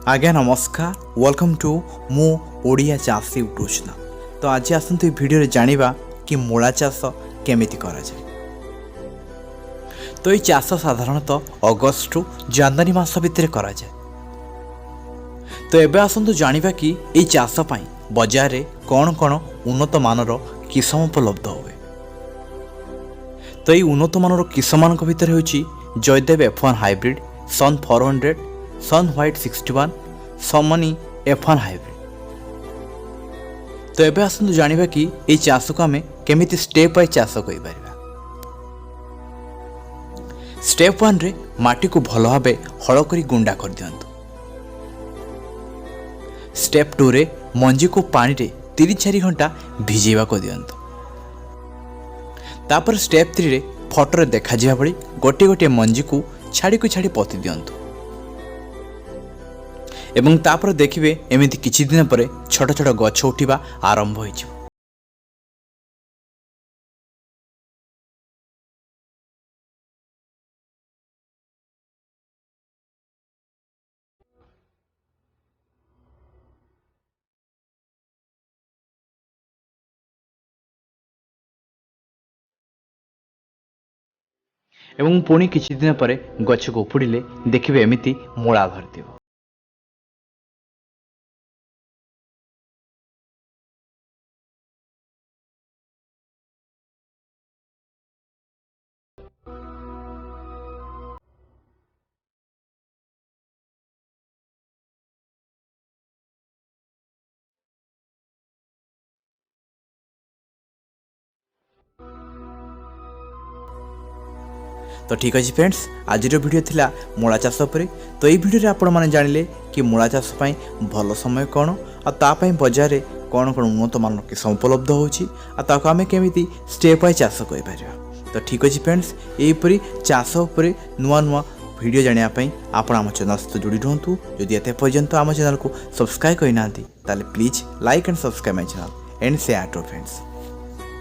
आज्ञा नमस्कार welcome to मो ओडिया चाषी यूट्यूब चैनल। तो आज आसतु भिडियो जानिबा कि मूला चाष केमिति करा जाए। तो ये चाष साधारणतः अगस्त रु जनवरी मास भितर करा जाए। तो एबे आसतु जानिबा कि ये चाष पई बाजार रे कौन कौन उन्नत मानर किसम उपलब्ध हुए। तो ये उन्नत मानर किसम भितर होची जयदेव F1 हाइब्रिड, सन 400, सन व्हाइट 61, समनी F1 हाइब्रिड। तो एबे आसतु जानिबा कि ये चाष को आमे केमिति स्टेप बाय चाष करि परिबा। स्टेप 1 रे माटी को भलो भाबे हळ करी गुंडा कर दियंतु। स्टेप 2 रे मंजी को पानी रे 3-4 घंटा भिजेबा को दियंतु। तापर स्टेप 3 रे फोटो रे देखा जिया भली गोटे गोटे मंजी को छाड़ी पति दियंतु। एवं तापर देखिबे एमिति किछि दिन परे छोट छोट गछ उठिबा आरंभ होई जिवो। एवं पुणी किछि दिन परे गछ को उपुड़िले देखिबे एमिति मूला धरतिबो। तो ठीक अच्छे फ्रेंड्स, आज वीडियो थिला मूला चाष पर। तो ये वीडियो रे आपण माने जानिले कि मूला चाष पई भल समय कौन आ ता पई बाजार रे कौन कौन उन्नत मानर किसम उपलब्ध होची आ ताको आमे केमिति स्टेप बाय चाष करि परिबा। तो ठीक अच्छे फ्रेंड्स, एपरी चाष उपर नुआ नुआ वीडियो जानिया पई आपण आम चैनल सहित जोड़ी रहंतु। जदि एते पर्यंत आम चैनल को सब्सक्राइब करि नांती ताले please like and subscribe my channel and share to friends.